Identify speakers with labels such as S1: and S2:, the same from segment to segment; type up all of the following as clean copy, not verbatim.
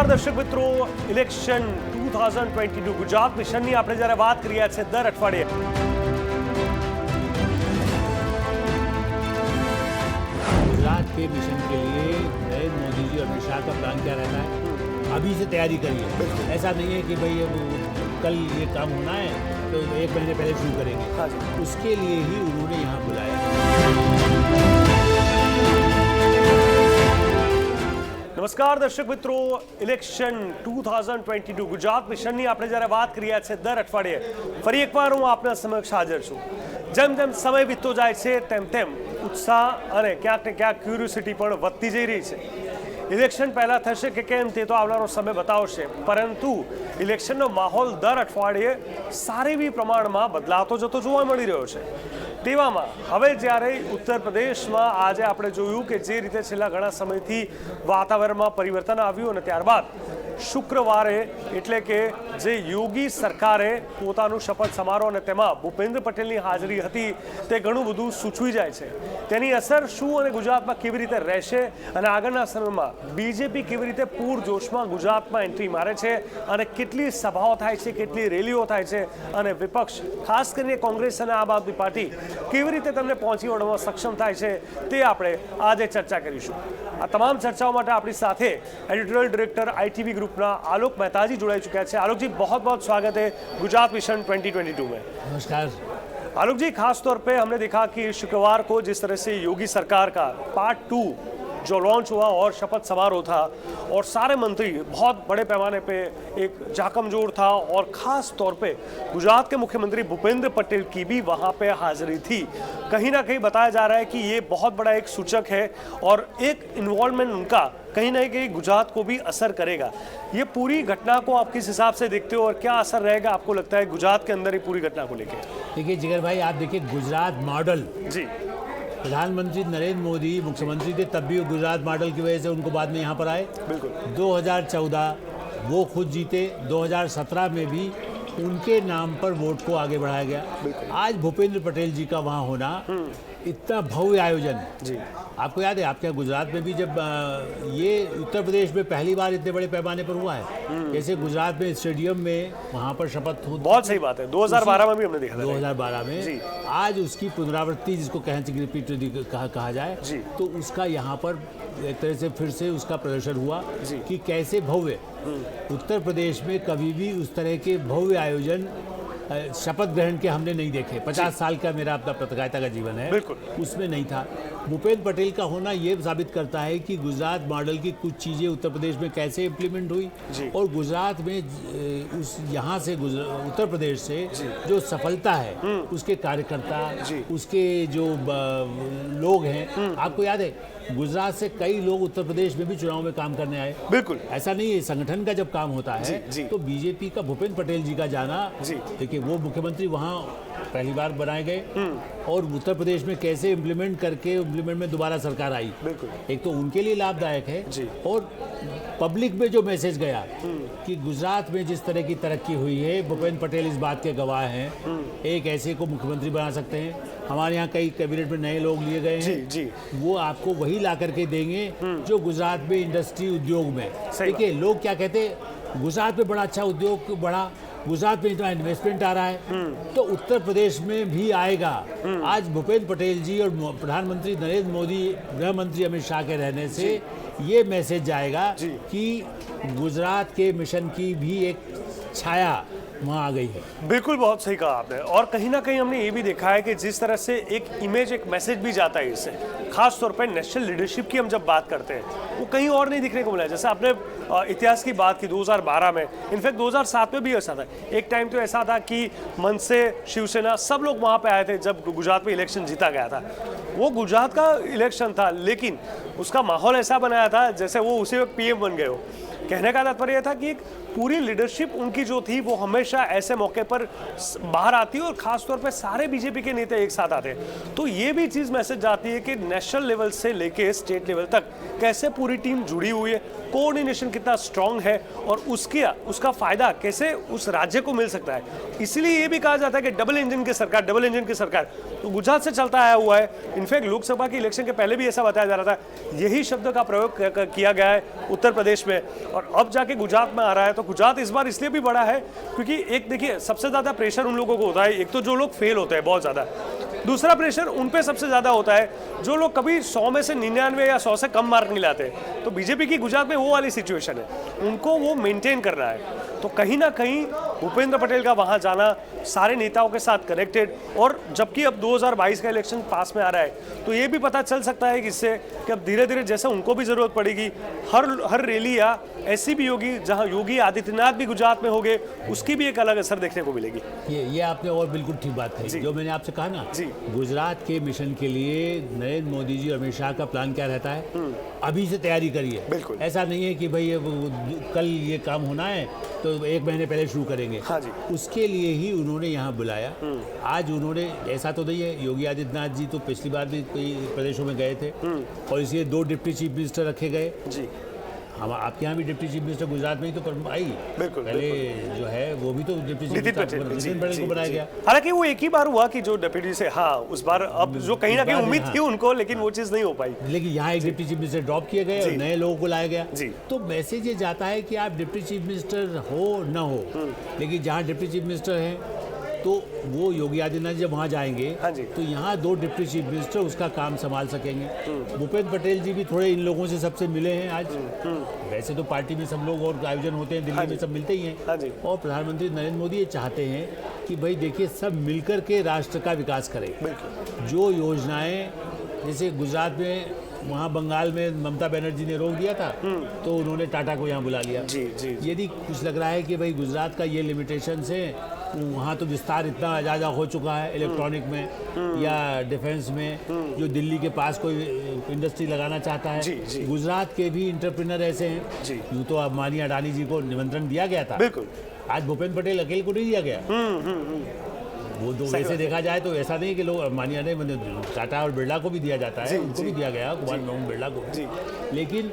S1: દર્શક મિત્રો, ઇલેક્શન 2022 ગુજરાત મિશનની આપણે જ્યારે વાત કરીએ છીએ દર અઠવાડિયે
S2: गुजरात के मिशन के लिए नरेंद्र मोदी जी और अमित शाह का प्लान क्या रहता है, अभी से तैयारी करिए। ऐसा नहीं है कि भाई अब कल ये काम होना है तो एक महीने पहले शुरू करेंगे।
S1: हाँ जी।
S2: उसके लिए ही उन्होंने यहाँ बुलाया।
S1: નમસ્કાર દર્શક મિત્રો, ઇલેક્શન 2022 ગુજરાત મિશનની આપણે જ્યારે વાત કરીએ છીએ દર અઠવાડિયે ફરી એકવાર હું આપના સમક્ષ હાજર છું। જેમ જેમ સમય વીતતો જાય છે તેમ તેમ ઉત્સાહ અને ક્યાંક ને ક્યાંક ક્યુરિયોસિટી પણ વધતી જઈ રહી છે। ઇલેક્શન પહેલાં થશે કે કેમ તે તો આવનારો સમય બતાવશે, પરંતુ ઇલેક્શનનો માહોલ દર અઠવાડિયે સારી એવી પ્રમાણમાં બદલાતો જતો જોવા મળી રહ્યો છે। તેવામાં હવે જ્યારે ઉત્તર પ્રદેશમાં આજે આપણે જોયું કે જે રીતે છેલ્લા ઘણા સમયથી વાતાવરણમાં પરિવર્તન આવ્યું અને ત્યારબાદ શુક્રવારે એટલે કે જે યોગી સરકારે પોતાનું શપથ સમારોહ અને તેમાં ભૂપેન્દ્ર પટેલની હાજરી હતી તે ઘણું બધું સૂચવી જાય છે। તેની અસર શું અને ગુજરાતમાં કેવી રીતે રહેશે અને આગળના સમયમાં બીજેપી કેવી રીતે પૂરજોશમાં ગુજરાતમાં એન્ટ્રી મારે છે અને કેટલી સભાઓ થાય છે, કેટલી રેલીઓ થાય છે અને વિપક્ષ ખાસ કરીને કોંગ્રેસ અને આમ આદમી પાર્ટી કેવી રીતે તેમને પહોંચી વળવા સક્ષમ થાય છે તે આપણે આજે ચર્ચા કરીશું। આ તમામ ચર્ચાઓ માટે આપણી સાથે એડિટોરિयल डायरेक्टर ITV ग्रुपના आलोक मेहता जी जुड़ाई चुके हैं। आलोक जी, बहुत बहुत स्वागत है गुजरात मिशन 2022 में।
S2: नमस्कार
S1: आलोक जी, खास तौर पे हमने देखा कि शुक्रवार को जिस तरह से योगी सरकार का पार्ट 2 जो लॉन्च हुआ और शपथ समारोह था और सारे मंत्री बहुत बड़े पैमाने पे एक जाकमजोर था और ख़ास तौर पे गुजरात के मुख्यमंत्री भूपेंद्र पटेल की भी वहाँ पे हाजिरी थी। कहीं ना कहीं बताया जा रहा है कि ये बहुत बड़ा एक सूचक है और एक इन्वॉल्वमेंट उनका कहीं ना कहीं गुजरात को भी असर करेगा। ये पूरी घटना को आप किस हिसाब से देखते हो और क्या असर रहेगा आपको लगता है गुजरात के अंदर ये पूरी घटना को लेकर?
S2: देखिए जिगर भाई, आप देखिए गुजरात मॉडल
S1: जी,
S2: प्रधानमंत्री नरेंद्र मोदी मुख्यमंत्री थे तब भी गुजरात मॉडल की वजह से उनको बाद में यहाँ पर आए।
S1: बिल्कुल।
S2: 2014 वो खुद जीते, 2017 में भी उनके नाम पर वोट को आगे बढ़ाया गया। आज भूपेंद्र पटेल जी का वहाँ होना, इतना भव्य आयोजन
S1: जी।
S2: आपको याद है आपके यहाँ गुजरात में भी जब ये उत्तर प्रदेश में पहली बार इतने बड़े पैमाने पर हुआ है। जैसे गुजरात में स्टेडियम में वहाँ पर शपथ हुई,
S1: बहुत सही बात है। 2012 में भी हमने देखा था।
S2: 2012 में
S1: जी।
S2: आज उसकी पुनरावृत्ति जिसको कहते हैं रिपीट कहा जाए
S1: जी।
S2: तो उसका यहाँ पर एक तरह से फिर से उसका प्रदर्शन हुआ
S1: जी।
S2: कि कैसे भव्य उत्तर प्रदेश में कभी भी उस तरह के भव्य आयोजन शपथ ग्रहण के हमने नहीं देखे। 50 साल का मेरा अपना पत्रकारिता का जीवन है,
S1: बिल्कुल।
S2: उसमें नहीं था। भूपेंद्र पटेल का होना ये साबित करता है कि गुजरात मॉडल की कुछ चीज़ें उत्तर प्रदेश में कैसे इम्प्लीमेंट हुई
S1: जी।
S2: और गुजरात में उस यहाँ से उत्तर प्रदेश से जो सफलता है उसके कार्यकर्ता, उसके जो लोग हैं। आपको याद है गुजरात से कई लोग उत्तर प्रदेश में भी चुनाव में काम करने आए।
S1: बिल्कुल।
S2: ऐसा नहीं है, संगठन का जब काम होता है
S1: जी।
S2: तो बीजेपी का भूपेंद्र पटेल जी का जाना,
S1: जी।
S2: देखिए वो मुख्यमंत्री वहाँ पहली बार बनाए गए और उत्तर प्रदेश में कैसे इम्प्लीमेंट में दोबारा सरकार आई।
S1: बिल्कुल।
S2: एक तो उनके लिए लाभदायक है
S1: जी।
S2: और पब्लिक में जो मैसेज गया कि गुजरात में जिस तरह की तरक्की हुई है, भूपेंद्र पटेल इस बात के गवाह हैं। एक ऐसे को मुख्यमंत्री बना सकते हैं। हमारे यहाँ कई कैबिनेट में नए लोग लिए गए हैं।
S1: जी।
S2: वो आपको वही ला करके देंगे जो गुजरात में इंडस्ट्री उद्योग में।
S1: सही
S2: देखिए लोग क्या कहते हैं, गुजरात में बड़ा अच्छा उद्योग बढ़ा, गुजरात में इतना इन्वेस्टमेंट आ रहा है तो उत्तर प्रदेश में भी आएगा। आज भूपेंद्र पटेल जी और प्रधानमंत्री नरेंद्र मोदी, गृह मंत्री अमित शाह के रहने से ये मैसेज जाएगा कि गुजरात के मिशन की भी एक छाया वहाँ आ गई है।
S1: बिल्कुल, बहुत सही कहा आपने। और कहीं ना कहीं हमने ये भी देखा है कि जिस तरह से एक इमेज, एक मैसेज भी जाता है इससे, खास तौर पे नेशनल लीडरशिप की हम जब बात करते हैं वो कहीं और नहीं दिखने को मिला है। जैसे आपने इतिहास की बात की 2012 में, इनफैक्ट 2007 में भी ऐसा था। एक टाइम तो ऐसा था कि मन से शिवसेना सब लोग वहाँ पे आए थे जब गुजरात में इलेक्शन जीता गया था। वो गुजरात का इलेक्शन था लेकिन उसका माहौल ऐसा बनाया था जैसे वो उसी वक्त PM बन गए हो। कहने का तात्पर्य था कि एक पूरी लीडरशिप उनकी जो थी वो हमेशा ऐसे मौके पर बाहर आती है और खास तौर पे सारे बीजेपी के नेता एक साथ आते हैं। तो ये भी चीज़ मैसेज जाती है कि नेशनल लेवल से लेके स्टेट लेवल तक कैसे पूरी टीम जुड़ी हुई है, कोऑर्डिनेशन कितना स्ट्रांग है और उसका फ़ायदा कैसे उस राज्य को मिल सकता है। इसलिए ये भी कहा जाता है कि डबल इंजन की सरकार तो गुजरात से चलता आया हुआ है। इनफैक्ट लोकसभा के इलेक्शन के पहले भी ऐसा बताया जा रहा था, यही शब्द का प्रयोग किया गया है उत्तर प्रदेश में। और अब जाके गुजरात में आ रहा है। तो गुजरात इस बार इसलिए भी बड़ा है क्योंकि एक देखिए सबसे ज़्यादा प्रेशर उन लोगों को होता है, एक तो जो लोग फेल होते हैं बहुत ज़्यादा, दूसरा प्रेशर उन पे सबसे ज़्यादा होता है जो लोग कभी 100 में से 99 या 100 से कम मार्क नहीं लाते। तो बीजेपी की गुजरात में वो वाली सिचुएशन है, उनको वो मेंटेन करना है। तो कहीं ना कहीं भूपेंद्र पटेल का वहाँ जाना सारे नेताओं के साथ कनेक्टेड, और जबकि अब 2022 का इलेक्शन पास में आ रहा है तो ये भी पता चल सकता है कि इससे कि अब धीरे धीरे जैसे उनको भी ज़रूरत पड़ेगी, हर रैली या ऐसी भी होगी जहाँ योगी आदित्यनाथ भी गुजरात में होंगे, उसकी भी एक अलग असर देखने को मिलेगी।
S2: ये आपने और बिल्कुल ठीक बात कही। जो मैंने आपसे कहा ना, गुजरात के मिशन के लिए नरेंद्र मोदी जी और अमित शाह का प्लान क्या रहता है, अभी से तैयारी करिए।
S1: बिल्कुल
S2: ऐसा नहीं है कि भाई कल ये काम होना है तो 1 महीने पहले शुरू करेंगे।
S1: हाँ जी।
S2: उसके लिए ही उन्होंने यहाँ बुलाया। आज उन्होंने, ऐसा तो नहीं है, योगी आदित्यनाथ जी तो पिछली बार भी कई प्रदेशों में गए थे और इसलिए 2 डिप्टी चीफ मिनिस्टर रखे गए जी। हम आपके यहाँ भी डिप्टी चीफ मिनिस्टर गुजरात में ही तो आई,
S1: बिल्कुल
S2: पहले जो है वो भी तो डिप्टी चीफ नितिन पटेल को बनाया गया।
S1: हालांकि वो एक ही बार हुआ कि जो डिप्टी से, हाँ उस बार अब जो कहीं ना कहीं उम्मीद थी उनको, लेकिन वो चीज़ नहीं हो पाई।
S2: लेकिन यहाँ एक डिप्टी चीफ मिनिस्टर ड्रॉप किए गए और नए लोगों को लाया गया। तो मैसेज ये जाता है कि आप डिप्टी चीफ मिनिस्टर हो न हो, लेकिन जहाँ डिप्टी चीफ मिनिस्टर हैं तो वो योगी आदित्यनाथ जब वहाँ जाएंगे तो यहाँ 2 डिप्टी चीफ मिनिस्टर उसका काम संभाल सकेंगे। भूपेंद्र पटेल जी भी थोड़े इन लोगों से सबसे मिले हैं आज। वैसे तो पार्टी में सब लोग और आयोजन होते हैं, दिल्ली में सब मिलते ही हैं। और प्रधानमंत्री नरेंद्र मोदी ये चाहते हैं कि भाई देखिए सब मिलकर के राष्ट्र का विकास करें। जो योजनाएं जैसे गुजरात में, वहाँ बंगाल में ममता बनर्जी ने रोक दिया था तो उन्होंने टाटा को यहाँ बुला लिया। यदि कुछ लग रहा है कि भाई गुजरात का ये लिमिटेशंस है, वहाँ तो विस्तार इतना ज़्यादा हो चुका है इलेक्ट्रॉनिक में या डिफेंस में, जो दिल्ली के पास कोई इंडस्ट्री लगाना चाहता है। गुजरात के भी इंटरप्रेन्योर ऐसे हैं। यूँ तो अंबानी अडानी जी को निमंत्रण दिया गया था, आज भूपेंद्र पटेल अकेले को नहीं दिया गया। वो दो वैसे देखा जाए तो ऐसा नहीं कि लोग अंबानी ने, टाटा और बिरला को भी दिया जाता है, उनको भी दिया गया, कुमार बिरला को। लेकिन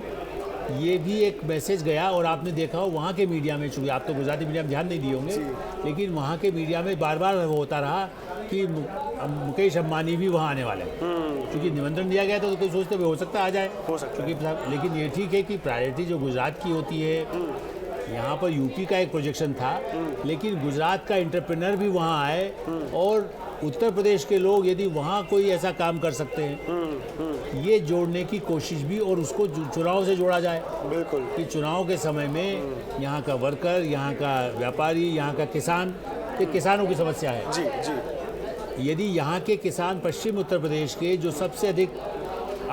S2: ये भी एक मैसेज गया, और आपने देखा हो वहाँ के मीडिया में, चूँकि आप तो गुजराती मीडिया में ध्यान नहीं दिए होंगे, लेकिन वहाँ के मीडिया में बार बार वो होता रहा कि मुकेश अंबानी भी वहाँ आने वाले हैं। क्योंकि निमंत्रण दिया गया तो कोई सोचते हो सकता है आ जाए, क्योंकि लेकिन ये ठीक है कि प्रायोरिटी जो गुजरात की होती है, यहाँ पर यूपी का एक प्रोजेक्शन था, लेकिन गुजरात का एंटरप्रेन्योर भी वहाँ आए, और उत्तर प्रदेश के लोग यदि वहाँ कोई ऐसा काम कर सकते हैं, ये जोड़ने की कोशिश भी, और उसको चुनाव से जोड़ा जाए। बिल्कुल, कि चुनाव के समय में यहाँ का वर्कर, यहाँ का व्यापारी, यहाँ का किसान, ये किसानों की समस्या है। जी। यदि यहाँ के किसान पश्चिम उत्तर प्रदेश के जो सबसे अधिक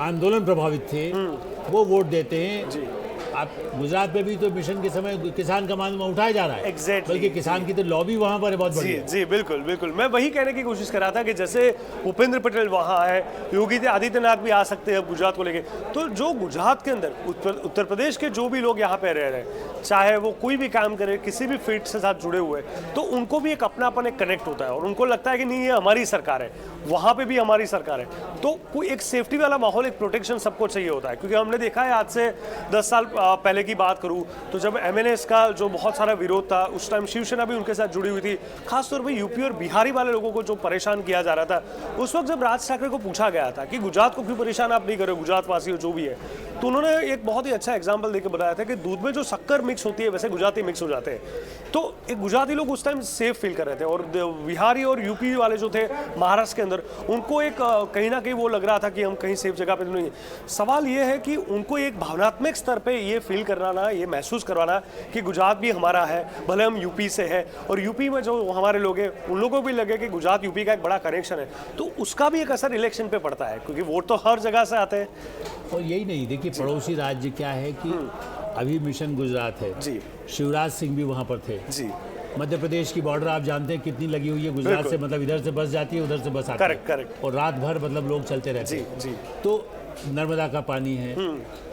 S2: आंदोलन प्रभावित थे वो वोट देते हैं, आप गुजरात में भी तो मिशन के समय किसान का मान उठाया जा रहा है। बल्कि किसान की तो लॉबी वहाँ पर है बहुत बड़ी।
S1: जी बिल्कुल बिल्कुल, मैं वही कहने की कोशिश कर रहा था कि जैसे भूपेंद्र पटेल वहाँ है, योगी आदित्यनाथ भी आ सकते हैं गुजरात को लेके, तो जो गुजरात के अंदर उत्तर प्रदेश के जो भी लोग यहाँ पे रह रहे हैं, चाहे वो कोई भी काम करे, किसी भी फील्ड से साथ जुड़े हुए, तो उनको भी एक अपनापन, एक कनेक्ट होता है, और उनको लगता है कि नहीं ये हमारी सरकार है, वहाँ पे भी हमारी सरकार है। तो कोई एक सेफ्टी वाला माहौल, एक प्रोटेक्शन सबको चाहिए होता है। क्योंकि हमने देखा है आज से 10 साल पहले की बात करूं तो जब एमएनएस का जो बहुत सारा विरोध था, उस टाइम शिवसेना भी उनके साथ जुड़ी हुई थी। खासतौर पे यूपी और बिहारी वाले लोगों को जो परेशान किया जा रहा था, उस वक्त जब राज ठाकरे को पूछा गया था कि गुजरात को क्यों परेशान आप नहीं कर रहे, गुजरात वासी हो जो भी है, तो उन्होंने एक बहुत ही अच्छा एग्जाम्पल देकर बताया था कि दूध में जो शक्कर मिक्स होती है वैसे गुजराती मिक्स हो जाते हैं। तो एक गुजराती लोग उस टाइम सेफ फील कर रहे थे, और बिहारी और यूपी वाले जो थे महाराष्ट्र के अंदर, उनको एक कहीं ना कहीं वो लग रहा था कि हम कहीं सेफ जगह पे नहीं है। सवाल ये है कि उनको एक भावनात्मक स्तर पे ये फील करवाना, ये महसूस करवाना कि गुजरात भी हमारा है, भले हम यूपी से है, और यूपी में जो हमारे लोग हैं उन लोगों को भी लगे कि गुजरात यूपी का एक बड़ा कनेक्शन है। तो उसका भी एक असर इलेक्शन पे पड़ता है, क्योंकि वोट तो हर जगह से आते हैं।
S2: और यही नहीं, देखिए पड़ोसी राज्य क्या है कि अभी मिशन गुजरात है जी, शिवराज सिंह भी वहाँ पर थे जी। मध्य प्रदेश की बॉर्डर आप जानते हैं कितनी लगी हुई है गुजरात से, मतलब इधर से बस जाती है, उधर से बस आती है, और रात भर मतलब लोग चलते रहते हैं जी। तो नर्मदा का पानी है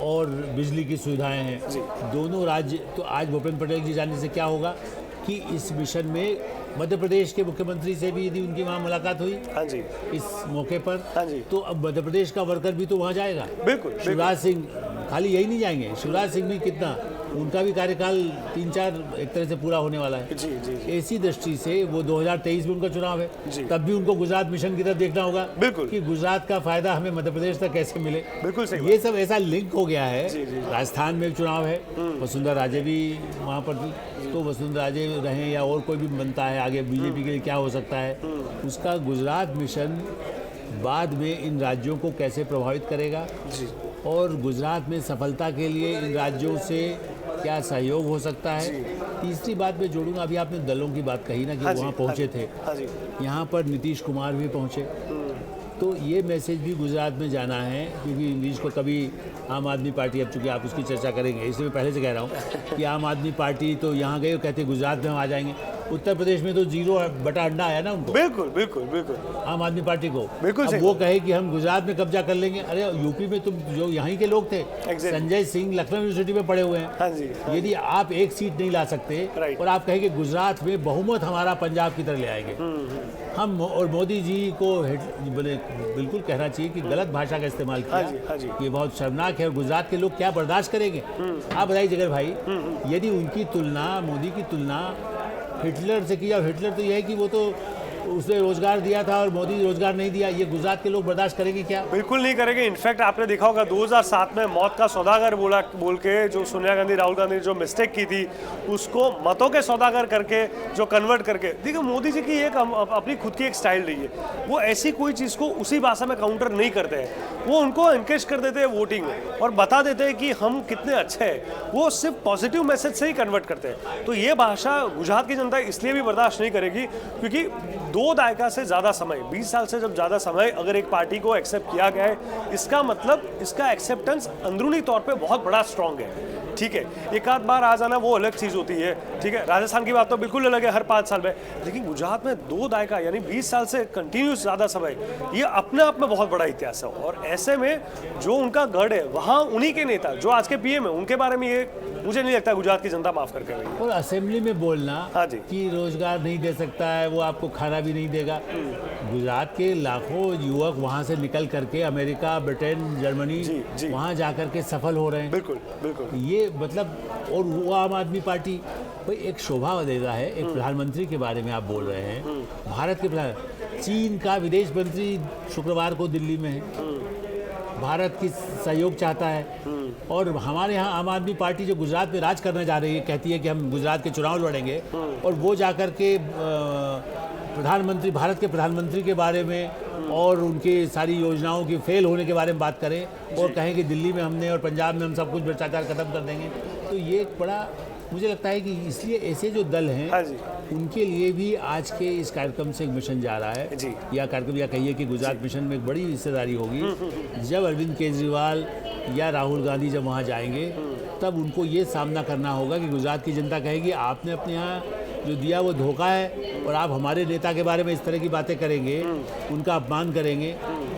S2: और बिजली की सुविधाएं हैं दोनों राज्य। तो आज भूपेंद्र पटेल जी जाने से क्या होगा कि इस मिशन में मध्य प्रदेश के मुख्यमंत्री से भी यदि उनकी वहाँ मुलाकात हुई इस मौके पर, तो अब मध्य प्रदेश का वर्कर भी तो वहाँ जाएगा। बिल्कुल, शिवराज सिंह खाली यही नहीं जाएंगे, शिवराज सिंह भी कितना उनका भी कार्यकाल 3-4 एक तरह से पूरा होने वाला है।
S1: जी जी
S2: ऐसी दृष्टि से वो 2023 में उनका चुनाव
S1: जी।
S2: है, तब भी उनको गुजरात मिशन की तरफ देखना होगा।
S1: बिल्कुल।
S2: कि गुजरात का फायदा हमें मध्य प्रदेश तक कैसे मिले।
S1: बिल्कुल सही
S2: ये सब ऐसा लिंक हो गया है।
S1: जी, जी।
S2: राजस्थान में चुनाव है, वसुंधरा राजे भी वहाँ पर थी, तो वसुंधरा राजे रहें या और कोई भी बनता है आगे बीजेपी के लिए क्या हो सकता है, उसका गुजरात मिशन बाद में इन राज्यों को कैसे प्रभावित करेगा
S1: जी
S2: और गुजरात में सफलता के लिए इन राज्यों से क्या सहयोग हो सकता है। तीसरी बात मैं जोड़ूंगा, अभी आपने दलों की बात कही ना कि
S1: हाँ जी,
S2: वहाँ पहुँचे थे,
S1: हाँ जी
S2: यहाँ पर नीतीश कुमार भी पहुँचे, तो ये मैसेज भी गुजरात में जाना है, क्योंकि नीतीश को कभी आम आदमी पार्टी, अब चूंकि आप उसकी चर्चा करेंगे इसलिए मैं पहले से कह रहा हूँ कि आम आदमी पार्टी तो यहाँ गए और कहते गुजरात में हम आ जाएंगे। उत्तर प्रदेश में तो 0 बटा अंडा आया ना उनको,
S1: बिल्कुल बिल्कुल बिल्कुल
S2: आम आदमी पार्टी को।
S1: बिल्कुल
S2: अब
S1: सही।
S2: वो कहे कि हम गुजरात में कब्जा कर लेंगे, अरे यूपी में तुम जो यहाँ के लोग थे,
S1: Exactly.
S2: संजय सिंह लखनऊ यूनिवर्सिटी में पढ़े हुए हैं,
S1: हाँ जी
S2: यदि आप एक सीट नहीं ला सकते
S1: Right.
S2: और आप कहें कि गुजरात में बहुमत हमारा पंजाब की तरह ले आएंगे, हम और मोदी जी को बिल्कुल कहना चाहिए कि गलत भाषा का इस्तेमाल
S1: हाँ जी, हाँ
S2: किया,
S1: जी।
S2: ये बहुत शर्मनाक है और गुजरात के लोग क्या बर्दाश्त करेंगे। आप बताइए जगर भाई, यदि उनकी तुलना, मोदी की तुलना हिटलर से की जाए, हिटलर तो यह है कि वो तो उसने रोजगार दिया था और मोदी रोजगार नहीं दिया, ये गुजरात के लोग बर्दाश्त करेंगे क्या?
S1: बिल्कुल नहीं करेंगे। इनफैक्ट आपने देखा होगा 2007 में मौत का सौदागर बोल के जो सोनिया गांधी राहुल गांधी ने जो मिस्टेक की थी उसको मतों के सौदागर करके जो कन्वर्ट करके, देखिए मोदी जी की एक अपनी खुद की एक स्टाइल रही है, वो ऐसी कोई चीज़ को उसी भाषा में काउंटर नहीं करते हैं, वो उनको एनकरेज कर देते हैं वोटिंग में और बता देते हैं कि हम कितने अच्छे हैं, वो सिर्फ पॉजिटिव मैसेज से ही कन्वर्ट करते हैं। तो ये भाषा गुजरात की जनता इसलिए भी बर्दाश्त नहीं करेगी क्योंकि 2 दायका से ज़्यादा समय, 20 साल से जब ज़्यादा समय अगर एक पार्टी को एक्सेप्ट किया गया है, इसका मतलब इसका एक्सेप्टेंस अंदरूनी तौर पे बहुत बड़ा स्ट्रांग है। ठीक है, एक आध बार आ जाना वो अलग चीज़ होती है, ठीक है, राजस्थान की बात तो बिल्कुल अलग है हर 5 साल में, लेकिन गुजरात में 2 दायका यानी 20 साल से कंटिन्यूस ज़्यादा समय, ये अपने आप में बहुत बड़ा इतिहास है। और ऐसे में जो उनका गढ़ है वहाँ उन्हीं के नेता जो आज के पीएम है उनके बारे में ये मुझे नहीं लगता गुजरात की जनता माफ करके रही है।
S2: और असेंबली में बोलना
S1: हाँ जी।
S2: कि रोजगार नहीं दे सकता है, वो आपको खाना भी नहीं देगा। गुजरात के लाखों युवक वहाँ से निकल करके अमेरिका, ब्रिटेन, जर्मनी
S1: जी, जी।
S2: वहाँ जा करके सफल हो रहे हैं।
S1: बिल्कुल बिल्कुल
S2: ये मतलब, और वो आम आदमी पार्टी भाई एक शोभा देता है। एक प्रधानमंत्री के बारे में आप बोल रहे हैं, भारत के प्रधान, चीन का विदेश मंत्री शुक्रवार को दिल्ली में है, भारत की सहयोग चाहता है। और हमारे यहाँ आम आदमी पार्टी जो गुजरात में राज करने जा रही है, कहती है कि हम गुजरात के चुनाव लड़ेंगे, और वो जाकर के प्रधानमंत्री, भारत के प्रधानमंत्री के बारे में और उनकी सारी योजनाओं की फेल होने के बारे में बात करें और कहें कि दिल्ली में हमने और पंजाब में हम सब कुछ भ्रष्टाचार खत्म कर देंगे। तो ये एक बड़ा, मुझे लगता है कि इसलिए ऐसे जो दल हैं,
S1: हाँ जी।
S2: उनके लिए भी आज के इस कार्यक्रम से एक मिशन जा रहा है
S1: जी।
S2: या कार्यक्रम, या कहिए कि गुजरात मिशन में एक बड़ी हिस्सेदारी होगी। जब अरविंद केजरीवाल या राहुल गांधी जब वहाँ जाएंगे तब उनको ये सामना करना होगा कि गुजरात की जनता कहेगी आपने अपने यहाँ जो दिया वो धोखा है और आप हमारे नेता के बारे में इस तरह की बातें करेंगे, उनका अपमान करेंगे,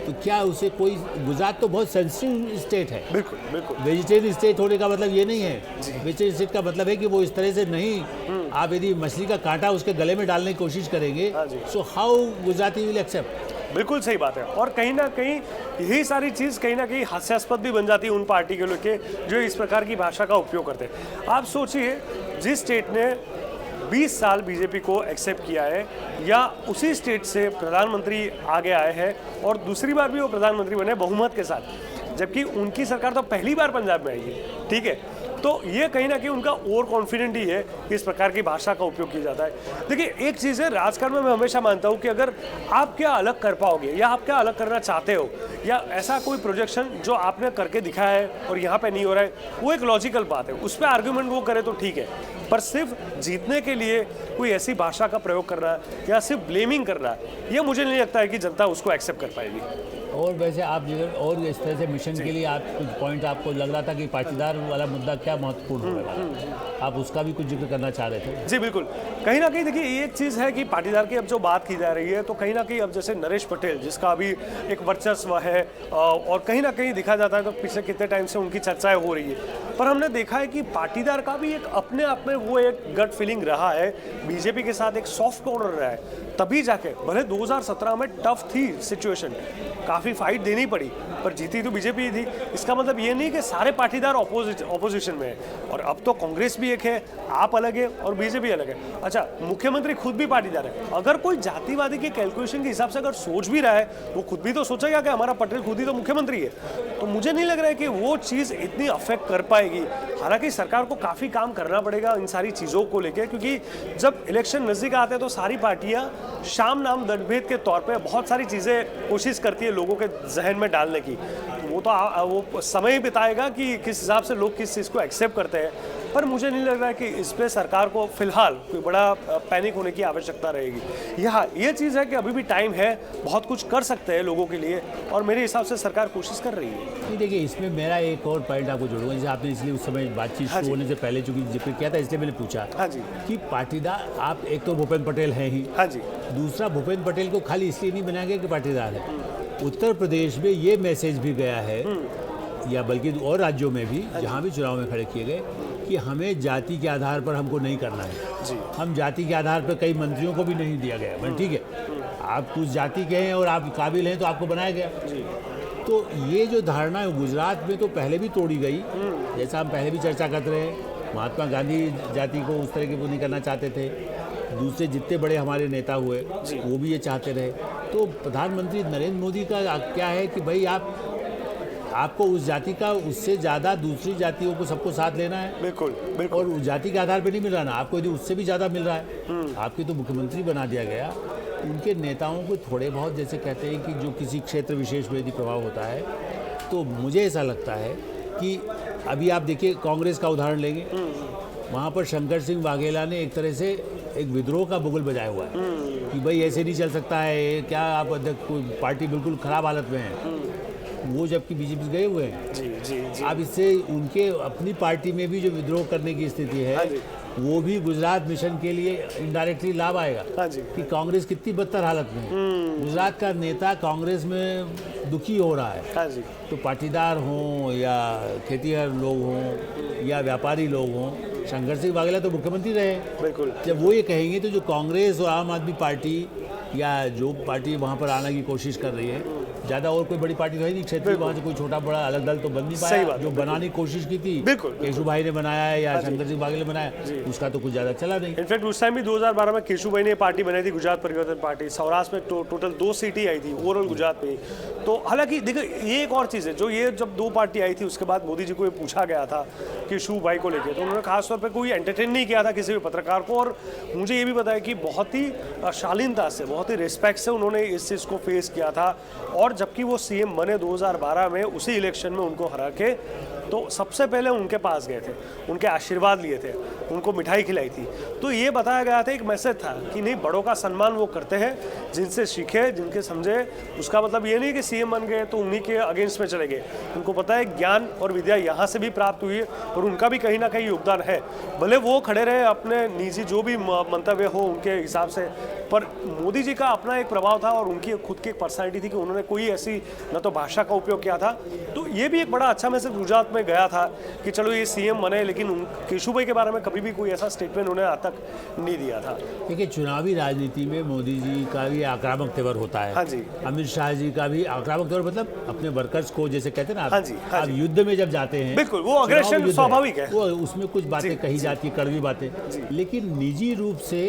S2: तो क्या उसे कोई, गुजरात तो बहुत सेंसिटिव स्टेट है।
S1: बिल्कुल बिल्कुल
S2: वेजिटेरियन स्टेट होने का मतलब ये नहीं है, वेजिटेरियन स्टेट का मतलब है कि वो इस तरह से नहीं, आप यदि मछली का कांटा उसके गले में डालने की कोशिश करेंगे,
S1: हाँ जी।
S2: So how Gujarati will accept.
S1: बिल्कुल सही बात है। और कहीं ना कहीं यही सारी चीज़ कहीं ना कहीं हास्यास्पद भी बन जाती है उन पार्टी के लेके जो इस प्रकार की भाषा का उपयोग करते हैं। आप सोचिए, जिस स्टेट ने 20 साल बीजेपी को एक्सेप्ट किया है, या उसी स्टेट से प्रधानमंत्री आगे आए हैं और दूसरी बार भी वो प्रधानमंत्री बने बहुमत के साथ, जबकि उनकी सरकार तो पहली बार पंजाब में आई है। ठीक है, तो ये कहीं ना कहीं उनका ओवर कॉन्फिडेंट ही है कि इस प्रकार की भाषा का उपयोग किया जाता है। देखिए, एक चीज़ है, राजकारण में मैं हमेशा मानता हूँ कि अगर आप क्या अलग कर पाओगे या आप क्या अलग करना चाहते हो, या ऐसा कोई प्रोजेक्शन जो आपने करके दिखाया है और यहाँ पे नहीं हो रहा है, वो एक लॉजिकल बात है, उस पर आर्ग्यूमेंट वो करे तो ठीक है, पर सिर्फ जीतने के लिए कोई ऐसी भाषा का प्रयोग करना या सिर्फ ब्लेमिंग करना, ये मुझे नहीं लगता है कि जनता उसको एक्सेप्ट कर पाएगी।
S2: और वैसे आप जो और इस तरह से मिशन के लिए आप कुछ पॉइंट आपको लग रहा था कि पाटीदार वाला मुद्दा क्या महत्वपूर्ण होने वाला है, आप उसका भी कुछ जिक्र करना चाह रहे थे।
S1: जी बिल्कुल, कहीं ना कहीं देखिए, ये एक चीज़ है कि पाटीदार की अब जो बात की जा रही है, तो कहीं ना कहीं अब जैसे नरेश पटेल जिसका अभी एक वर्चस्व है और कहीं ना कहीं देखा जाता है तो पिछले कितने टाइम से उनकी चर्चाएं हो रही है, पर हमने देखा है कि पाटीदार का भी एक अपने आप में वो एक गट फीलिंग रहा है, बीजेपी के साथ एक सॉफ्ट कॉर्नर रहा है, तभी जाके भले 2017 में टफ थी सिचुएशन, काफ़ी काफ़ी फाइट देनी पड़ी, पर जीती तो बीजेपी ही थी। इसका मतलब ये नहीं कि सारे पाटीदार ऑपोजिशन में है, और अब तो कांग्रेस भी एक है, आप अलग है और बीजेपी अलग है। अच्छा, मुख्यमंत्री खुद भी पाटीदार है। अगर कोई जातिवादी के कैलकुलेशन के हिसाब से अगर सोच भी रहा है, वो खुद भी तो सोचेगा कि हमारा पटेल खुद ही तो मुख्यमंत्री है। तो मुझे नहीं लग रहा है कि वो चीज़ इतनी अफेक्ट कर पाएगी। हालांकि सरकार को काफ़ी काम करना पड़ेगा इन सारी चीज़ों को लेकर, क्योंकि जब इलेक्शन नज़दीक आते हैं तो सारी पार्टियां शाम नाम दंडभेद के तौर पे बहुत सारी चीज़ें कोशिश करती है लोगों के जहन में डालने की। वो तो वो समय बिताएगा कि किस हिसाब से लोग किस चीज़ को एक्सेप्ट करते हैं, पर मुझे नहीं लग रहा है कि इस पर सरकार को फिलहाल कोई बड़ा पैनिक होने की आवश्यकता रहेगी। यहाँ ये चीज़ है कि अभी भी टाइम है, बहुत कुछ कर सकते हैं लोगों के लिए, और मेरे हिसाब से सरकार कोशिश कर रही है।
S2: नहीं, देखिए, इसमें मेरा एक और पॉइंट आपको जोड़ूंगा, जैसे आपने इसलिए उस समय बातचीत शुरू होने से पहले चूंकि जिक्र किया था, इसलिए मैंने पूछा
S1: हाँ जी
S2: कि पाटीदार आप एक तो भूपेंद्र पटेल हैं ही,
S1: हाँ जी
S2: दूसरा भूपेंद्र पटेल को खाली इसलिए नहीं बनाया गया कि पाटीदार है। उत्तर प्रदेश में ये मैसेज भी गया है, या बल्कि और राज्यों में भी जहाँ भी चुनाव में खड़े किए गए, कि हमें जाति के आधार पर हमको नहीं करना है
S1: जी।
S2: हम जाति के आधार पर कई मंत्रियों को भी नहीं दिया गया। मैं ठीक है, आप कुछ जाति के हैं और आप काबिल हैं तो आपको बनाया गया
S1: जी।
S2: तो ये जो धारणा है गुजरात में तो पहले भी तोड़ी गई, जैसा हम पहले भी चर्चा करते रहे। महात्मा गांधी जाति को उस तरह की वो नहीं करना चाहते थे, दूसरे जितने बड़े हमारे नेता हुए वो भी ये चाहते रहे। तो प्रधानमंत्री नरेंद्र मोदी का क्या है कि भाई आपको उस जाति का उससे ज़्यादा दूसरी जातियों को सबको साथ लेना है,
S1: बिल्कुल बिल्कुल,
S2: और उस जाति के आधार पर नहीं मिल रहा ना आपको, यदि उससे भी ज़्यादा मिल रहा है, आपकी तो मुख्यमंत्री बना दिया गया। उनके नेताओं को थोड़े बहुत जैसे कहते हैं कि जो किसी क्षेत्र विशेष में यदि प्रभाव होता है, तो मुझे ऐसा लगता है कि अभी आप देखिए कांग्रेस का उदाहरण लेंगे, वहाँ पर शंकर सिंह वाघेला ने एक तरह से एक विद्रोह का बुगल बजाया हुआ है कि भाई ऐसे नहीं चल सकता है, क्या आप अध्यक्ष पार्टी बिल्कुल खराब हालत में है। वो जबकि बीजेपी गए हुए हैं।
S1: जी जी जी।
S2: अब इससे उनके अपनी पार्टी में भी जो विद्रोह करने की स्थिति है, वो भी गुजरात मिशन के लिए इनडायरेक्टली लाभ आएगा।
S1: हाँ जी।
S2: कि कांग्रेस कितनी बदतर हालत में है, गुजरात का नेता कांग्रेस में दुखी हो रहा है।
S1: हाँ जी।
S2: तो पाटीदार हों या खेतीहर लोग हों या व्यापारी लोग हों, शंकर सिंह वाघेला तो मुख्यमंत्री रहे।
S1: बिल्कुल।
S2: जब वो ये कहेंगे तो जो कांग्रेस और आम आदमी पार्टी या जो पार्टी वहाँ पर आने की कोशिश कर रही है, ज़्यादा और कोई बड़ी पार्टी तो है नहीं क्षेत्र में, वहाँ से कोई छोटा बड़ा अलग दल तो बन नहीं पाया। जो बनाने की कोशिश की थी, केशु भाई ने बनाया है या शंकर सिंह वाघेला ने बनाया, उसका तो कुछ ज़्यादा चला नहीं।
S1: इनफैक्ट उस टाइम भी 2012 में केशु भाई ने पार्टी बनाई थी, गुजरात परिवर्तन पार्टी। सौराष्ट्र में टोटल 2 सीटें आई थी ओवरऑल गुजरात में। तो हालांकि देखो ये एक और चीज़ है, जो ये जब 2 पार्टी आई थी उसके बाद मोदी जी को ये पूछा गया था केशु भाई को लेकर, तो उन्होंने खासतौर पर कोई एंटरटेन नहीं किया था किसी भी पत्रकार को, और मुझे ये भी बताया कि बहुत ही शालीनता से, बहुत ही रिस्पेक्ट से उन्होंने इस चीज़ को फेस किया था। और जबकि वो सीएम बने 2012 में, उसी इलेक्शन में उनको हरा के, तो सबसे पहले उनके पास गए थे, उनके आशीर्वाद लिए थे, उनको मिठाई खिलाई थी। तो ये बताया गया था, एक मैसेज था कि नहीं, बड़ों का सम्मान वो करते हैं जिनसे सीखे, जिनके समझे। उसका मतलब ये नहीं कि सीएम बन गए तो उन्हीं के अगेंस्ट में चले गए। उनको पता है ज्ञान और विद्या यहाँ से भी प्राप्त हुई है, और उनका भी कहीं ना कहीं योगदान है। भले वो खड़े रहे अपने निजी जो भी मंतव्य हो उनके हिसाब से, पर मोदी जी का अपना एक प्रभाव था और उनकी खुद की एक पर्सनैलिटी थी कि उन्होंने कोई ऐसी न तो भाषा का उपयोग किया था। तो ये भी एक बड़ा अच्छा मैसेज गुजरात में गया था कि चलो ये सीएम बने, लेकिन केशु भाई के बारे में कभी भी कोई ऐसा स्टेटमेंट उन्हें आज तक नहीं दिया था।
S2: देखिए, चुनावी राजनीति में मोदी जी का भी आक्रामक तेवर होता है।
S1: हाँ जी।
S2: अमित शाह जी का भी आक्रामक तेवर, मतलब अपने वर्कर्स को जैसे कहते हैं ना,
S1: हाँ जी, हाँ
S2: आप
S1: जी।
S2: युद्ध में जब जाते हैं,
S1: बिल्कुल, वो अग्रेशन स्वाभाविक है,
S2: वो उसमें कुछ बातें कही जाती है, कड़वी बातें, लेकिन निजी रूप से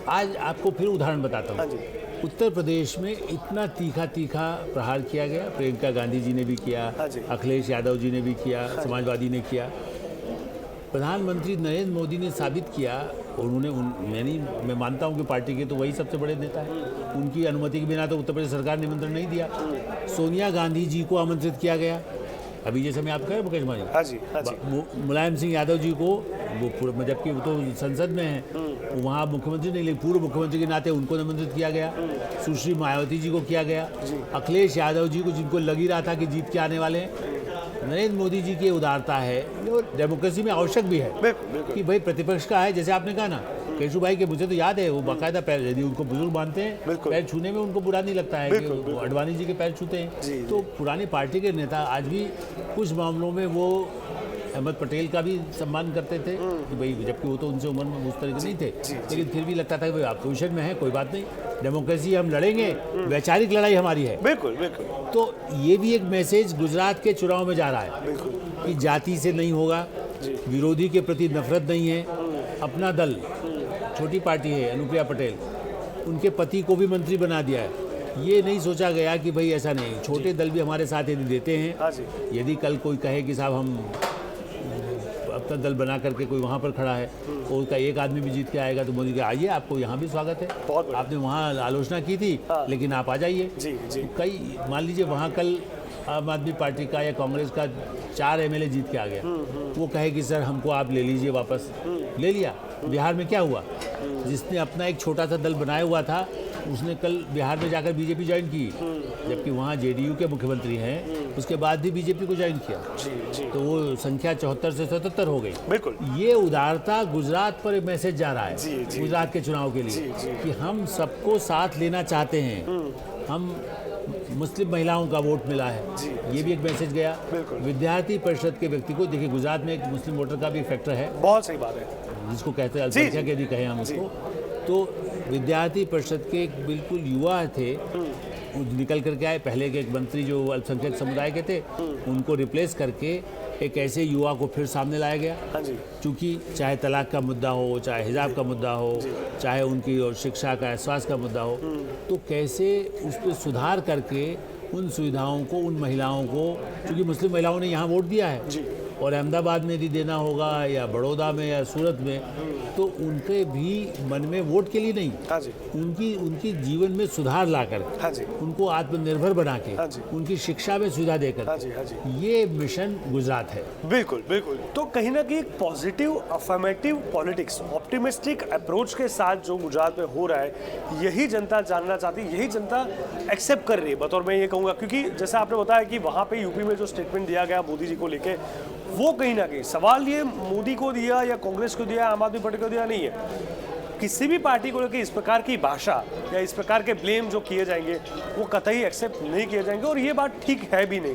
S2: आज आपको फिर उदाहरण बताता हूँ। उत्तर प्रदेश में इतना तीखा प्रहार किया गया, प्रियंका गांधी जी ने भी किया, अखिलेश यादव जी ने भी किया, समाजवादी ने किया। प्रधानमंत्री नरेंद्र मोदी ने साबित किया, और मैं मानता हूं कि पार्टी के तो वही सबसे बड़े नेता हैं, उनकी अनुमति के बिना तो उत्तर प्रदेश सरकार ने निमंत्रण नहीं दिया। सोनिया गांधी जी को आमंत्रित किया गया, अभी जैसे मैं आपको कह रहा मुकेश भाई,
S1: हाँ जी।
S2: मुलायम सिंह यादव जी को, वो जबकि वो तो संसद में है, वहाँ मुख्यमंत्री नहीं, लेकिन पूर्व मुख्यमंत्री के नाते उनको निमंत्रित किया गया। सुश्री मायावती जी को किया गया, अखिलेश यादव जी को, जिनको लग ही रहा था कि जीत के आने वाले हैं। नरेंद्र मोदी जी की उदारता है, और डेमोक्रेसी में आवश्यक भी है कि भाई प्रतिपक्ष का है, जैसे आपने कहा ना, केशु भाई के, मुझे तो याद है वो बाकायदा पैर, यदि उनको बुजुर्ग मानते हैं, पैर छूने में उनको बुरा नहीं लगता है कि वो अडवाणी जी के पैर छूते हैं। तो पुरानी पार्टी के नेता आज भी कुछ मामलों में वो अहमद पटेल का भी सम्मान करते थे कि भाई, जबकि वो तो उनसे उम्र में उस तरह के नहीं थे, लेकिन फिर भी लगता था कि भाई आप पोजिशन में है, कोई बात नहीं, डेमोक्रेसी हम लड़ेंगे, वैचारिक लड़ाई हमारी है।
S1: बिल्कुल बिल्कुल।
S2: तो ये भी एक मैसेज गुजरात के चुनाव में जा रहा है कि जाति से नहीं होगा, विरोधी के प्रति नफरत नहीं है। अपना दल, छोटी पार्टी है, अनुप्रिया पटेल, उनके पति को भी मंत्री बना दिया है। ये नहीं सोचा गया कि भाई ऐसा नहीं, छोटे दल भी हमारे साथ यदि देते हैं, यदि कल कोई कहे कि साहब हम अपना दल बना करके कोई वहाँ पर खड़ा है और उसका एक आदमी भी जीत के आएगा, तो मोदी का आइए, आपको यहाँ भी स्वागत है, आपने वहाँ आलोचना की थी लेकिन आप आ जाइए। कई, मान लीजिए वहाँ कल आम आदमी पार्टी का या कांग्रेस का 4 MLA जीत के आ गया, वो कहे कि सर हमको आप ले लीजिए वापस, ले लिया। बिहार में क्या हुआ, जिसने अपना एक छोटा सा दल बनाया हुआ था उसने कल बिहार में जाकर बीजेपी ज्वाइन की, जबकि वहाँ जेडीयू के मुख्यमंत्री हैं, उसके बाद भी बीजेपी को ज्वाइन किया। तो वो संख्या 74 से 77 हो गई।
S1: बिल्कुल,
S2: ये उदारता गुजरात पर मैसेज जा रहा है गुजरात के चुनाव के लिए कि हम सबको साथ लेना चाहते हैं। हम मुस्लिम महिलाओं का वोट मिला है, ये भी एक मैसेज गया। विद्यार्थी परिषद के व्यक्ति को, देखिए गुजरात में एक मुस्लिम वोटर का भी फैक्टर है,
S1: बहुत सही बात है,
S2: जिसको कहते हैं अल्पसंख्यक यदि कहें हम उसको। तो विद्यार्थी परिषद के एक बिल्कुल युवा थे, निकल करके आए, पहले के एक मंत्री जो अल्पसंख्यक समुदाय के थे, उनको रिप्लेस करके एक ऐसे युवा को फिर सामने लाया गया। क्योंकि चाहे तलाक का मुद्दा हो, चाहे हिजाब का मुद्दा हो, चाहे उनकी और शिक्षा का, स्वास्थ्य का मुद्दा हो, तो कैसे उस पर सुधार करके उन सुविधाओं को, उन महिलाओं को, क्योंकि मुस्लिम महिलाओं ने यहाँ वोट दिया है और अहमदाबाद में यदि देना होगा या बड़ौदा में या सूरत में, तो उनके भी मन में वोट के लिए नहीं, उनकी जीवन में सुधार लाकर, उनको आत्मनिर्भर बना के, उनकी शिक्षा में सुविधा देकर, ये मिशन गुजरात है।
S1: बिल्कुल बिल्कुल। तो कहीं ना कहीं positive affirmative politics, optimistic approach के साथ जो गुजरात में हो रहा है, यही जनता जानना चाहती है, यही जनता एक्सेप्ट कर रही है, बतौर मैं ये कहूँगा। क्योंकि जैसा आपने बताया कि वहाँ पे यूपी में जो स्टेटमेंट दिया गया मोदी जी को लेके, वो कहीं ना कहीं सवाल ये मोदी को दिया या कांग्रेस को दिया, आम आदमी पार्टी को दिया नहीं है, किसी भी पार्टी को लेकर इस प्रकार की भाषा या इस प्रकार के ब्लेम जो किए जाएंगे वो कतई एक्सेप्ट नहीं किए जाएंगे। और ये बात ठीक है भी नहीं।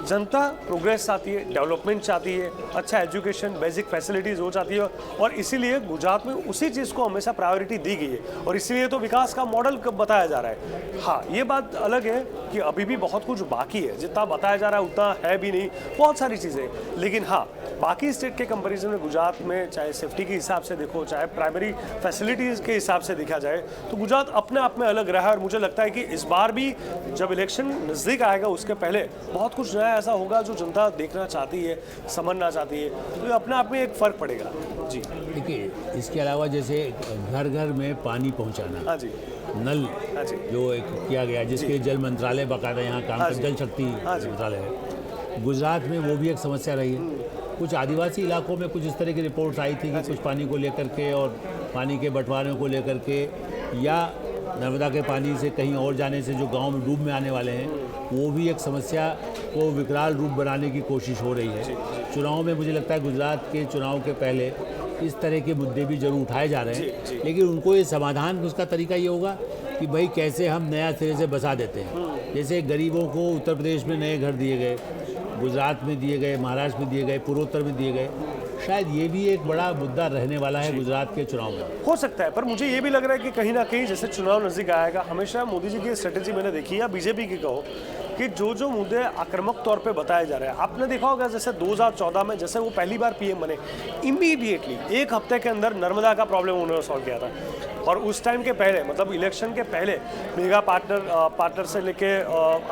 S1: जनता प्रोग्रेस चाहती है, डेवलपमेंट चाहती है, अच्छा एजुकेशन, बेसिक फैसिलिटीज़ हो चाहती है, और इसीलिए गुजरात में उसी चीज़ को हमेशा प्रायोरिटी दी गई है और इसीलिए तो विकास का मॉडल बताया जा रहा है। हाँ, ये बात अलग है कि अभी भी बहुत कुछ बाकी है, जितना बताया जा रहा है उतना है भी नहीं, बहुत सारी चीज़ें। लेकिन हाँ, बाकी स्टेट के कंपैरिजन में गुजरात में चाहे सेफ्टी के हिसाब से देखो, चाहे प्राइमरी फैसिलिटीज़ के हिसाब से देखा जाए, तो गुजरात अपने आप में अलग रहा है। और मुझे लगता है कि इस बार भी जब इलेक्शन नज़दीक आएगा उसके पहले बहुत कुछ नया ऐसा होगा जो जनता देखना चाहती है, समझना चाहती है, तो ये अपने आप में एक फ़र्क पड़ेगा। जी
S2: देखिए, इसके अलावा जैसे घर घर में पानी पहुँचाना,
S1: हाँ जी,
S2: नल जो एक किया गया, जिसके जल मंत्रालय बाकायदा यहाँ काम कर, जल शक्ति मंत्रालय है, गुजरात में वो भी एक समस्या रही है। कुछ आदिवासी इलाकों में कुछ इस तरह की रिपोर्ट्स आई थी कि कुछ पानी को लेकर के और पानी के बंटवारे को लेकर के, या नर्मदा के पानी से कहीं और जाने से जो गांव में डूब में आने वाले हैं, वो भी एक समस्या को विकराल रूप बनाने की कोशिश हो रही है। चुनाव में मुझे लगता है गुजरात के चुनाव के पहले इस तरह के मुद्दे भी जरूर उठाए जा रहे हैं, लेकिन उनको ये समाधान, उसका तरीका ये होगा कि भाई कैसे हम नया सिरे से बसा देते हैं। जैसे गरीबों को उत्तर प्रदेश में नए घर दिए गए, गुजरात में दिए गए, महाराष्ट्र में दिए गए, पूर्वोत्तर में दिए गए, शायद ये भी एक बड़ा मुद्दा रहने वाला है गुजरात के चुनाव में।
S1: हो सकता है, पर मुझे ये भी लग रहा है कि कहीं ना कहीं जैसे चुनाव नज़दीक आएगा, हमेशा मोदी जी की स्ट्रेटेजी मैंने देखी, या बीजेपी की कहो, कि जो मुद्दे आक्रामक तौर पे बताए जा रहे हैं, आपने देखा होगा जैसे 2014 में जैसे वो पहली बार पीएम बने, इमीडिएटली एक हफ्ते के अंदर नर्मदा का प्रॉब्लम उन्होंने सॉल्व किया था। और उस टाइम के पहले, मतलब इलेक्शन के पहले, मेगा पार्टनर से लेके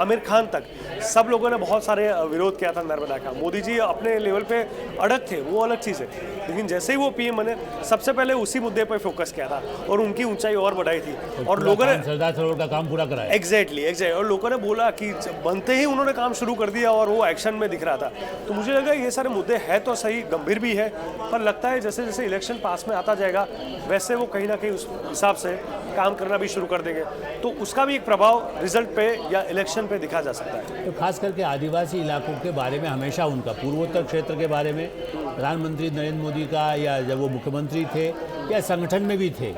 S1: आमिर खान तक सब लोगों ने बहुत सारे विरोध किया था नर्मदा का। मोदी जी अपने लेवल पे अड़ग थे, वो अलग चीज़ है, लेकिन जैसे ही वो पीएम बने सबसे पहले उसी मुद्दे पर फोकस किया था और उनकी ऊंचाई और बढ़ाई थी। और लोगों ने
S2: सरदार सरोवर का काम पूरा कराया।
S1: एग्जैक्टली। और लोगों ने बोला कि बनते ही उन्होंने काम शुरू कर दिया और वो एक्शन में दिख रहा था। तो मुझे लगा ये सारे मुद्दे हैं तो सही, गंभीर भी है, पर लगता है जैसे जैसे इलेक्शन पास में आता जाएगा वैसे वो कहीं ना कहीं उस हिसाब से काम करना भी शुरू कर देंगे, तो उसका भी एक प्रभाव रिजल्ट पे या इलेक्शन पे दिखा जा सकता है।
S2: तो खास करके आदिवासी इलाकों के बारे में हमेशा उनका, पूर्वोत्तर क्षेत्र के बारे में प्रधानमंत्री नरेंद्र मोदी का, या जब वो मुख्यमंत्री थे या संगठन में भी थे,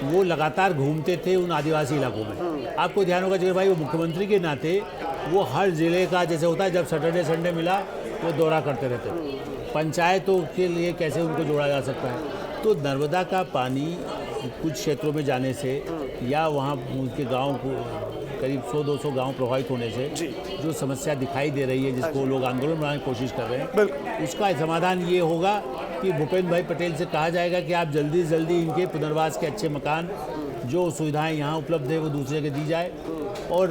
S2: वो लगातार घूमते थे उन आदिवासी इलाकों में। आपको ध्यान होगा जगह भाई, वो मुख्यमंत्री के नाते वो हर ज़िले का, जैसे होता है जब सैटरडे संडे मिला वो दौरा करते रहते थे। पंचायतों के लिए कैसे उनको जोड़ा जा सकता है। तो नर्मदा का पानी कुछ क्षेत्रों में जाने से या वहाँ उनके गांव को करीब 100-200 गांव प्रभावित होने से जो समस्या दिखाई दे रही है, जिसको लोग आंदोलन बनाने की कोशिश कर रहे हैं, उसका समाधान ये होगा कि भूपेंद्र भाई पटेल से कहा जाएगा कि आप जल्दी से जल्दी इनके पुनर्वास के अच्छे मकान, जो सुविधाएं यहाँ उपलब्ध है वो दूसरे के दी जाए। और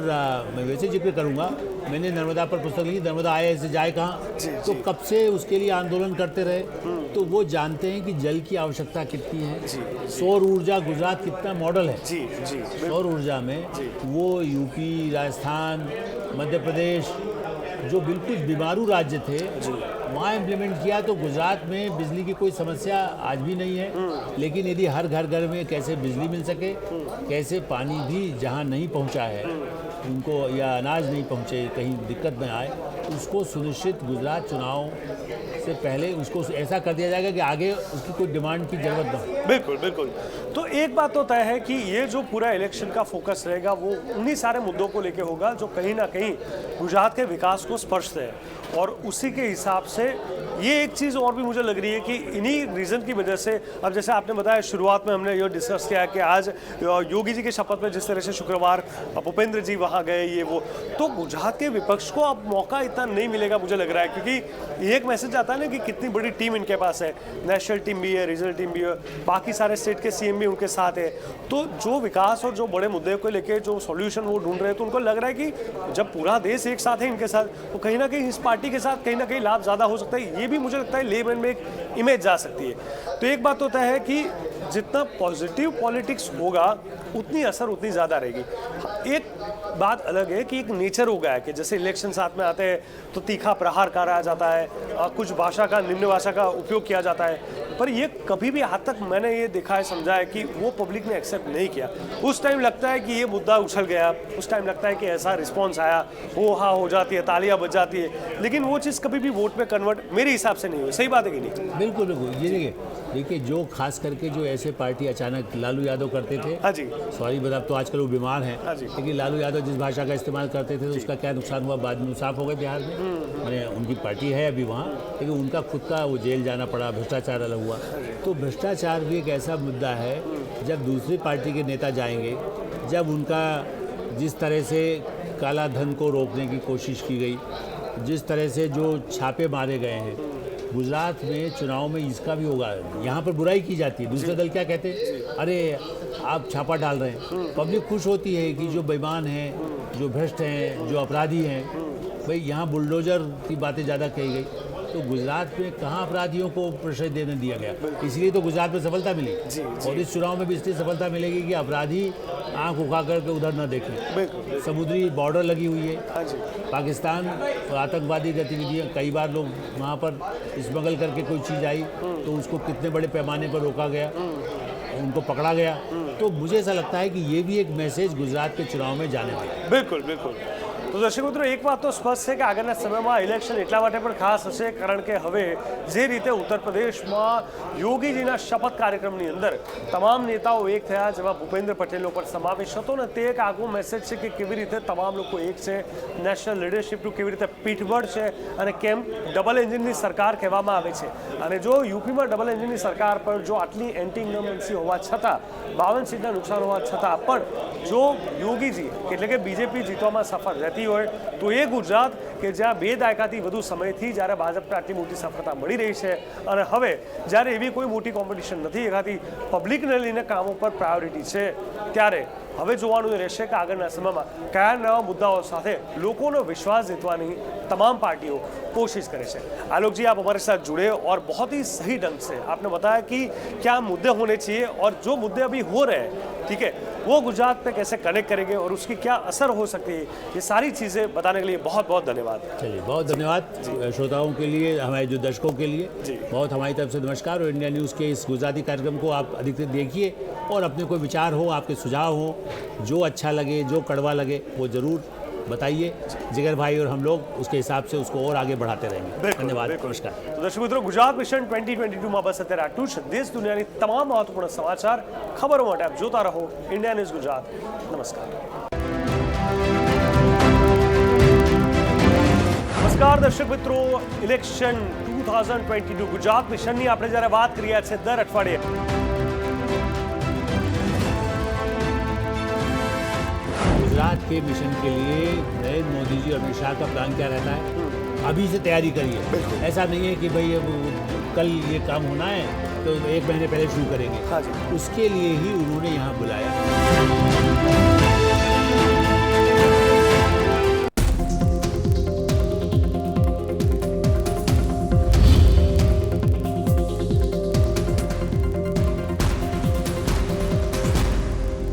S2: मैं वैसे जिक्र करूँगा, मैंने नर्मदा पर पुस्तक लिखी, नर्मदा आए ऐसे जाए कहाँ, तो कब से उसके लिए आंदोलन करते रहे। तो वो जानते हैं कि जल की आवश्यकता कितनी है। सौर ऊर्जा गुजरात कितना मॉडल है। सौर ऊर्जा में वो यूपी, राजस्थान, मध्य प्रदेश जो बिल्कुल बीमारू राज्य थे वहाँ इम्प्लीमेंट किया। तो गुजरात में बिजली की कोई समस्या आज भी नहीं है। लेकिन यदि हर घर में कैसे बिजली मिल सके, कैसे पानी भी जहाँ नहीं पहुँचा है उनको, या अनाज नहीं पहुँचे, कहीं दिक्कत न आए, उसको सुनिश्चित गुजरात चुनाव से पहले उसको ऐसा कर दिया जाएगा कि आगे उसकी कोई डिमांड की जरूरत न हो।
S1: बिल्कुल बिल्कुल। तो एक बात तो तय है कि ये जो पूरा इलेक्शन का फोकस रहेगा वो उन्हीं सारे मुद्दों को लेके होगा जो कहीं ना कहीं गुजरात के विकास को स्पर्शते हैं। और उसी के हिसाब से ये एक चीज़ और भी मुझे लग रही है कि इन्हीं रीज़न की वजह से, अब जैसे आपने बताया शुरुआत में हमने ये डिस्कस किया कि आज योगी जी के शपथ में जिस तरह से शुक्रवार भूपेंद्र जी वहाँ गए, ये वो, तो गुजरात के विपक्ष को अब मौका इतना नहीं मिलेगा मुझे लग रहा है। क्योंकि एक मैसेज आता है ना कि कितनी बड़ी टीम इनके पास है, नेशनल टीम भी है, रीजनल टीम भी है, बाकी सारे स्टेट के सीएम भी उनके साथ है। तो जो विकास और जो बड़े मुद्दे को लेके जो सॉल्यूशन वो ढूंढ रहे हैं, तो उनको लग रहा है कि जब पूरा देश एक साथ है इनके साथ, तो कहीं ना कहीं इस पार्टी के साथ कहीं ना कहीं लाभ ज़्यादा हो सकता है। ये भी मुझे लगता है लेमैन में एक इमेज जा सकती है। तो एक बात तो तय है कि जितना पॉजिटिव पॉलिटिक्स होगा उतनी असर उतनी ज़्यादा रहेगी। एक बात अलग है कि एक नेचर हो गया है कि जैसे इलेक्शन साथ में आते हैं तो तीखा प्रहार करा जाता है, कुछ भाषा का, निम्न भाषा का उपयोग किया जाता है, पर ये कभी भी आज तक मैंने ये देखा है, समझा है कि वो पब्लिक ने एक्सेप्ट नहीं किया। उस टाइम लगता है कि ये मुद्दा उछल गया, उस टाइम लगता है कि ऐसा रिस्पॉन्स आया, हो हाँ हो जाती है, तालियां बज जाती है, लेकिन वो चीज़ कभी भी वोट में कन्वर्ट मेरे हिसाब से नहीं हुई। सही बात है कि नहीं?
S2: बिल्कुल बिल्कुल। ये देखिए जो खास करके जो ऐसे पार्टी अचानक लालू यादव करते थे,
S1: हाँ जी,
S2: सॉरी बता, तो आजकल वो बीमार हैं,
S1: हाँ जी,
S2: लेकिन लालू यादव जिस भाषा का इस्तेमाल करते थे तो उसका क्या नुकसान हुआ, बाद में साफ हो गए बिहार में। मैंने उनकी पार्टी है अभी वहाँ, लेकिन उनका खुद का वो जेल जाना पड़ा, भ्रष्टाचार अलग हुआ। तो भ्रष्टाचार भी एक ऐसा मुद्दा है, जब दूसरी पार्टी के नेता जाएंगे, जब उनका जिस तरह से काला धन को रोकने की कोशिश की गई, जिस तरह से जो छापे मारे गए हैं गुजरात में चुनाव में, इसका भी होगा। यहाँ पर बुराई की जाती है, दूसरे दल क्या कहते हैं, अरे आप छापा डाल रहे हैं। पब्लिक खुश होती है कि जो बेईमान हैं, जो भ्रष्ट हैं, जो अपराधी हैं, भाई यहाँ बुलडोजर की बातें ज़्यादा कही गई। तो गुजरात में कहाँ अपराधियों को परिचय देने दिया गया, इसलिए तो गुजरात में सफलता मिली। और इस चुनाव में भी इसलिए सफलता मिलेगी कि अपराधी आंख उठा करके उधर न देखें। समुद्री बॉर्डर लगी हुई है, पाकिस्तान और आतंकवादी गतिविधियाँ, कई बार लोग वहाँ पर स्मगल करके कोई चीज़ आई तो उसको कितने बड़े पैमाने पर रोका गया, उनको पकड़ा गया। तो मुझे ऐसा लगता है कि ये भी एक मैसेज गुजरात के चुनाव में जाने वाला है।
S1: बिल्कुल बिल्कुल। તો દર્શક મિત્રો, એક વાત તો સ્પષ્ટ છે કે આગળના સમયમાં ઇલેક્શન એટલા માટે પણ ખાસ હશે કારણ કે હવે જે રીતે ઉત્તર પ્રદેશમાં યોગીજીના શપથ કાર્યક્રમની અંદર તમામ નેતાઓ એક થયા, જેમાં ભૂપેન્દ્ર પટેલનો પણ સમાવેશ હતો ને, તે એક આગવો મેસેજ છે કે કેવી રીતે તમામ લોકો એક છે, નેશનલ લીડરશિપનું કેવી રીતે પીઠબળ છે, અને કેમ ડબલ એન્જિનની સરકાર કહેવામાં આવે છે। અને જો યુપીમાં ડબલ એન્જિનની સરકાર પર જો આટલી એન્ટી ઇન્કમ્બન્સી હોવા છતાં, 52 સીટના નુકસાન હોવા છતાં પણ જો યોગીજી એટલે કે બીજેપી જીતવામાં સફળ રહેતી હોય તો એ ગુજરાત કે જ્યાં 2 દાયકાથી વધુ સમયથી જ્યારે ભાજપને આટલી મોટી સફળતા મળી રહી છે અને હવે જ્યારે એવી કોઈ મોટી કોમ્પિટિશન નથી એકાથી પબ્લિકને લઈને કામો પર પ્રાયોરિટી છે, ત્યારે હવે જોવાનું રહેશે કે આગળના સમયમાં કયા નવા મુદ્દાઓ સાથે લોકોનો વિશ્વાસ જીતવાની तमाम पार्टियों कोशिश करे छे। आलोक जी, आप हमारे साथ जुड़े और बहुत ही सही ढंग से आपने बताया कि क्या मुद्दे होने चाहिए और जो मुद्दे अभी हो रहे हैं, ठीक है, वो गुजरात पे कैसे कनेक्ट करेंगे और उसकी क्या असर हो सकती है, ये सारी चीज़ें बताने के लिए बहुत बहुत धन्यवाद।
S2: चलिए, बहुत धन्यवाद श्रोताओं के लिए, हमारे जो दर्शकों के लिए बहुत हमारी तरफ से नमस्कार। और इंडिया न्यूज़ के इस गुजराती कार्यक्रम को आप अधिकतर देखिए और अपने कोई विचार हो, आपके सुझाव हो, जो अच्छा लगे, जो कड़वा लगे, वो ज़रूर बताइए। जिगर भाई और हम लोग उसके हिसाब से उसको और आगे बढ़ाते रहेंगे। धन्यवाद, नमस्कार।
S1: तो दर्शक मित्रों, गुजरात मिशन 2022 में बस અત્યારે આટલું જ। દેશ દુનિયાની તમામ મહત્વપૂર્ણ સમાચાર ખબરો માટે આપ જોતા રહો इंडिया न्यूज़ गुजरात। नमस्कार। નમસ્કાર દર્શક મિત્રો, ઇલેક્શન 2022 ગુજરાત મિશનની આપણે જ્યારે વાત કરી રહ્યા છે દર અઠવાડિયે
S2: गुजरात के मिशन के लिए नरेंद्र मोदी जी और अमित शाह का प्लान क्या रहता है? अभी से तैयारी करिए। ऐसा नहीं है कि भाई अब कल ये काम होना है तो 1 महीने पहले शुरू करेंगे।
S1: हाँ जी।
S2: उसके लिए ही उन्होंने यहाँ बुलाया।